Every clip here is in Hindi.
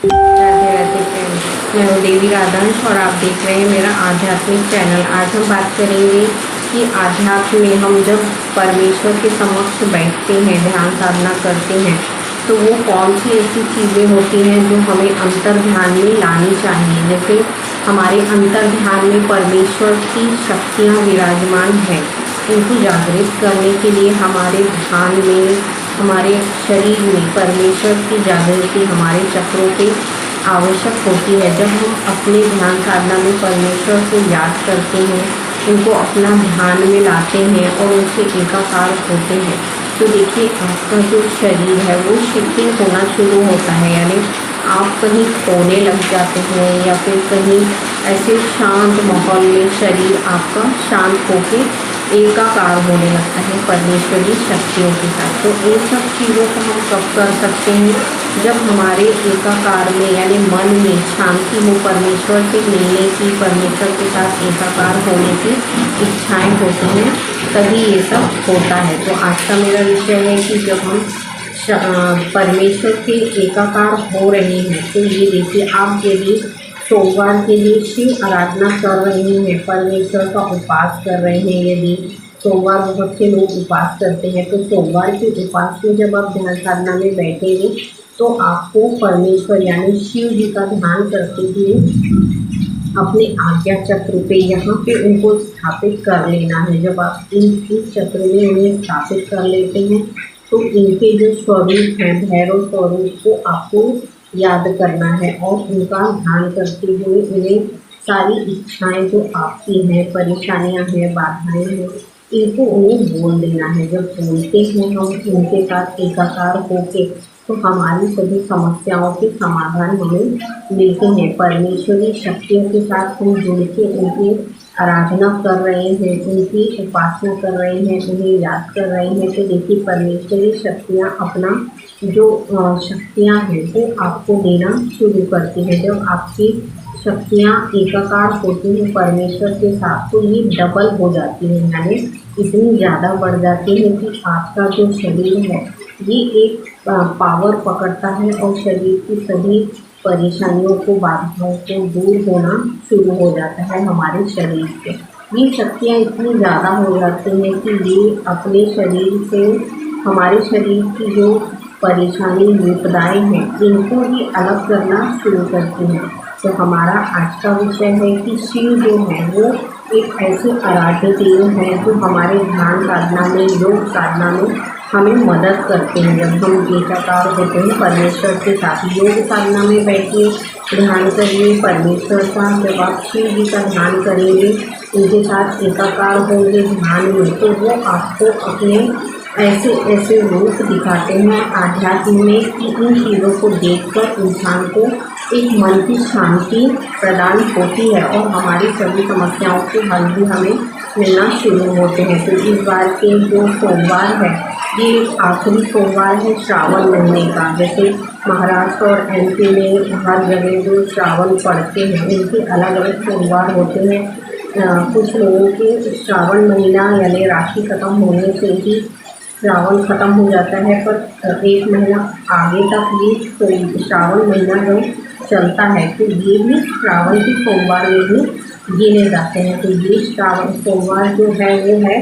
राधे राधे फ्रेंड्स, मैं हूँ देवी राधांश और आप देख रहे हैं मेरा आध्यात्मिक चैनल। आज हम बात करेंगे कि आध्यात्म में हम जब परमेश्वर के समक्ष बैठते हैं, ध्यान साधना करते हैं, तो वो कौन सी ऐसी चीज़ें होती हैं जो हमें अंतर ध्यान में लानी चाहिए। जैसे हमारे अंतर ध्यान में परमेश्वर की शक्तियाँ विराजमान हैं, इनको जागृत करने के लिए हमारे ध्यान में, हमारे शरीर में परमेश्वर की जागृति हमारे चक्रों पे आवश्यक होती है। जब हम अपने ध्यान साधना में परमेश्वर को याद करते हैं, उनको अपना ध्यान में लाते हैं और उनसे एकाकार होते हैं, तो देखिए आपका जो शरीर है वो शिथिल होना शुरू होता है। यानी आप कहीं खोने लग जाते हैं या फिर कहीं ऐसे शांत माहौल में शरीर आपका शांत होकर एकाकार होने लगता है परमेश्वरी शक्तियों के साथ। तो इन सब चीज़ों को हम कब कर सकते हैं, जब हमारे एकाकार में यानी मन में शांति हो, परमेश्वर से मिलने की, परमेश्वर के साथ एकाकार होने की इच्छाएं होती हैं, तभी ये सब होता है। तो आज का मेरा विषय है कि जब हम परमेश्वर के एकाकार हो रहे हैं, तो ये देखिए आप यदि सोमवार के लिए शिव आराधना कर रहे हैं, परमेश्वर का उपास कर रहे हैं, यदि सोमवार बहुत से लोग उपास करते हैं, तो सोमवार के उपास में जब आप ध्यान साधना में बैठेंगे तो आपको परमेश्वर यानी शिव जी का ध्यान करते हुए अपने आज्ञा चक्र पे यहाँ पे उनको स्थापित कर लेना है। जब आप इस चक्र में उन्हें स्थापित कर लेते हैं तो इनके जो स्वरूप हैं, भैरव स्वरूप को आपको याद करना है और उनका ध्यान करते हुए उन्हें सारी इच्छाएं जो आपकी हैं, परेशानियां हैं, बाधाएं हैं, इनको उन्हें बोल देना है। जब बोलते हैं हम उनके साथ एकाकार होके, तो हमारी सभी समस्याओं के समाधान हमें मिलते हैं। परमेश्वरी शक्तियों के साथ हम जुड़ के उनकी आराधना कर रहे हैं, उनकी उपासना कर रहे हैं, उन्हें याद कर रहे हैं, तो देखिए परमेश्वरी शक्तियाँ अपना जो शक्तियाँ हैं वो आपको देना शुरू करती हैं। जब आपकी शक्तियाँ एकाकार होती हैं परमेश्वर के साथ, तो ये डबल हो जाती है, यानी इतनी ज़्यादा बढ़ जाती है कि आपका जो शरीर है ये एक पावर पकड़ता है और शरीर की सभी परेशानियों को, बाधाओं को दूर होना शुरू हो जाता है हमारे शरीर से। ये शक्तियाँ इतनी ज़्यादा हो जाती हैं कि ये अपने शरीर से हमारे शरीर की जो परेशानी, विपदाएँ हैं, इनको ही अलग करना शुरू करती हैं। तो हमारा आज का विषय है कि शिव जो है वो एक ऐसे आराध्य देव हैं जो हमारे ध्यान साधना में, योग साधना में हमें मदद करते हैं। जब हम एकाकार होते हैं परमेश्वर के साथ, योग साधना में बैठिए, ध्यान करिए परमेश्वर का। जब आप शिव जी का ध्यान करेंगे, उनके साथ एकाकार होंगे ध्यान में, तो वो आपको अपने ऐसे ऐसे रूप दिखाते हैं आध्यात्म में कि इन चीज़ों को देखकर इंसान को एक मन की शांति प्रदान होती है और हमारी सभी समस्याओं के हल भी हमें मिलना शुरू होते हैं। तो इस बार के जो सोमवार है, ये आखिरी सोमवार है श्रावण महीने का। जैसे महाराष्ट्र और एमपी में हर जगह जो श्रावण पड़ते हैं, उनके अलग अलग सोमवार होते हैं। कुछ लोगों के श्रावण महीना यानी राशि खत्म होने से ही श्रावण खत्म हो जाता है, पर एक महीना आगे तक ये श्रावण महीना जो चलता है, तो ये भी श्रावण के सोमवार में भी गिने जाते हैं। तो ये श्रावण सोमवार जो है वो है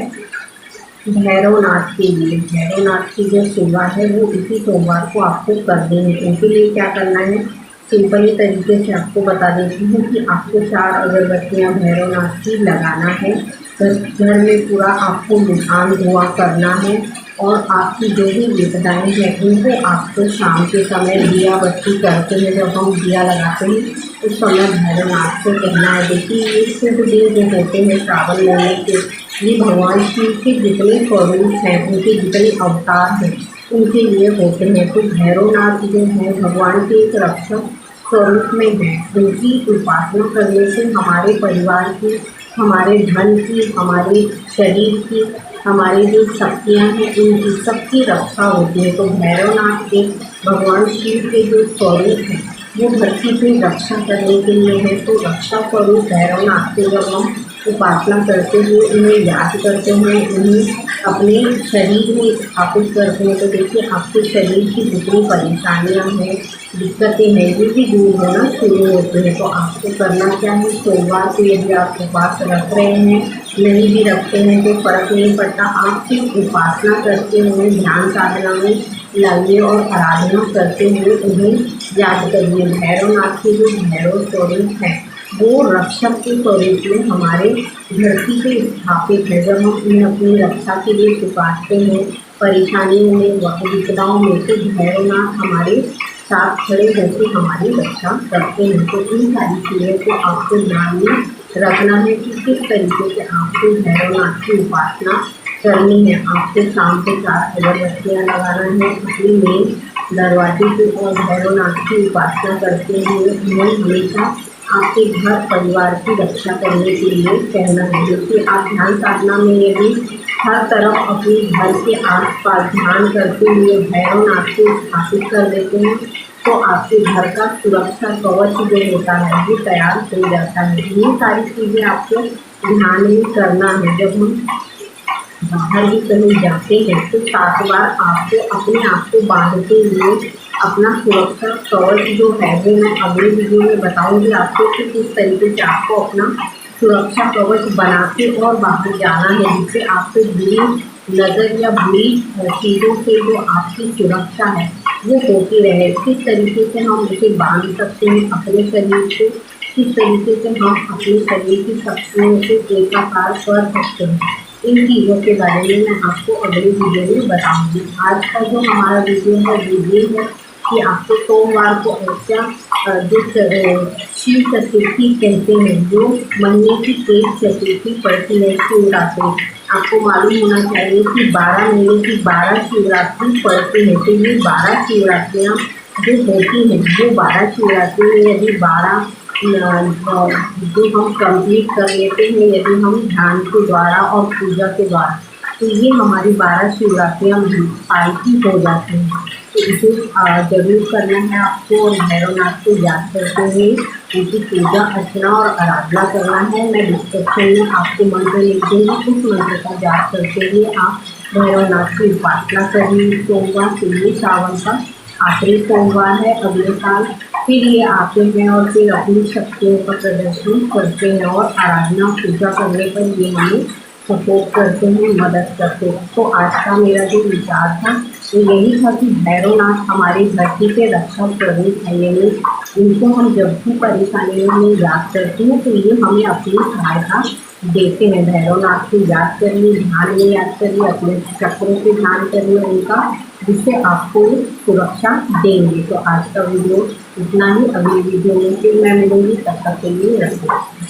भैरवनाथ के लिए। भैरवनाथ की जो सेवा है वो इसी सोमवार को आपको करनी है। इनके लिए क्या करना है, सिंपल तरीके से आपको बता देती हूँ कि आपको 4 अगरबत्तियाँ भैरवनाथ की लगाना है। घर में पूरा आपको निशान धुआं करना है और आपकी जो भी विपदाएँ हैं उनको आपको शाम के समय दिया बत्ती करते हैं, जब हम दिया लगाते हैं उस समय भैरवनाथ से कहना है। देखिए ये शुभ दिन जो होते हैं श्रावण महीने के, ये भगवान शिव के जितने स्वरूप हैं, उनके जितने अवतार हैं, उनके लिए होते हैं। तो भैरवनाथ जो है भगवान के एक रक्षक स्वरूप में है। उनकी उपासना करने से हमारे परिवार की, हमारे धन की, हमारे शरीर की, हमारी जो शक्तियाँ हैं, इनकी सबकी रक्षा होती है। तो भैरवनाथ एक भगवान शिव के जो स्वरूप हैं वो धरती की रक्षा करने के लिए है। तो रक्षा स्वरूप भैरवनाथ की जब हम उपासना करते हुए उन्हें याद करते हैं, उन्हें अपने शरीर में स्थापित करते हैं, तो देखिए आपके शरीर की जितनी परेशानियां हैं, दिक्कतें हैं, ये भी दूर होना शुरू होती हैं। तो आपको करना क्या है, सोमवार को यदि आप उपवास रख रहे हैं, नहीं भी रखते हैं तो फर्क नहीं पड़ता, आप सिर्फ उपासना करते हुए ध्यान साधना में लाइए और आराधना करते हुए उन्हें याद करिए। भैरवनाथ के जो भैरव स्वरूप है वो रक्षक के स्वरूप में हमारे धरती पे स्थापित है। जब हम उन्हें अपनी रक्षा के लिए पुकारते हैं, परेशानियों में, विपदाओं में, तो भैरवनाथ हमारे साथ खड़े होकर हमारी रक्षा करते हैं। तो इन सारी चीज़ों को आपको ध्यान में रखना है कि किस तरीके से आपको भैरवनाथ की उपासना करनी है। आपको शाम को 4 अगरबत्तियाँ लगाना है अपने मेन दरवाजे पे और भैरवनाथ की उपासना करते हुए उन्हें हमेशा आपके घर परिवार की रक्षा करने के लिए कहना है। देखिए आप ध्यान साधना में यदि हर तरफ अपने घर के आसपास ध्यान करते हुए भैरवनाथ को स्थापित कर देते हैं तो आपके घर का सुरक्षा कवच जो होता है वो तैयार हो जाता है। ये सारी चीज़ें आपको ध्यान में करना है। जब हम बाहर भी कहीं जाते हैं तो 7 बार आपको अपने आप को बांधते हुए अपना सुरक्षा कवच जो है वो मैं अगले वीडियो में बताऊंगी आपको कि किस तरीके से आपको अपना सुरक्षा कवच बना के और बाहर जाना है, जिससे आपको बुरी नज़र या बुरी चीज़ों से जो आपकी सुरक्षा है वो होती रहे। किस तरीके से हम उसे बांध सकते हैं अपने शरीर को, किस तरीके से हम अपने शरीर की शक्तियों से एकाकार कर सकते हैं, इन चीज़ों के बारे में मैं आपको अगले वीडियो में बताऊंगी। आज का जो हमारा वीडियो है वो ये है कि आपको सोमवार को ऐसा जो शिव चतुर्थी कहते हैं, जो महीने की 1 चतुर्थी पड़ती है शिवरात्रि। आपको मालूम होना चाहिए कि 12 महीने की 12 शिवरात्रि पड़ती है। तो ये 12 शिवरात्रियाँ जो होती हैं, वो 12 शिवरात्रि में यदि 12 जो हम कंप्लीट कर लेते हैं, यदि हम ध्यान के द्वारा और पूजा के द्वारा, तो ये हमारी 12 शिवरात्रियाँ पालती हो जाती हैं। तो इसे जरूर करना है आपको और भैरवनाथ को याद करते हुए उनकी पूजा अर्चना और आराधना करना है। मैं डिस्क्रिप्शन में आपको मंत्र लिख दूँगी, उस मंत्र का जाप करते हुए आप भैरवनाथ की उपासना करिए। सोमवार के लिए सावन का आखिरी सोमवार है अगले साल, फिर ये आते हैं और फिर अपनी शक्तियों का प्रदर्शन करते हैं और आराधना पूजा करने पर ये हमें सपोर्ट करते हैं, मदद करते हैं। तो आज का मेरा जो विचार था वो यही था कि भैरवनाथ हमारी धरती के रक्षा स्वरूप है, यानी इनको हम जब भी परेशानियों में याद करते हैं तो ये हमें अपनी सहायता देते हैं। भैरवनाथ को याद करिए, ध्यान में याद करिए, अपने चक्रों से ध्यान करिए उनका, जिससे आपको सुरक्षा देंगे। तो आज का वीडियो इतना ही, अगली वीडियो में फिर मैं मिलूंगी, तब तक के लिए रखिए।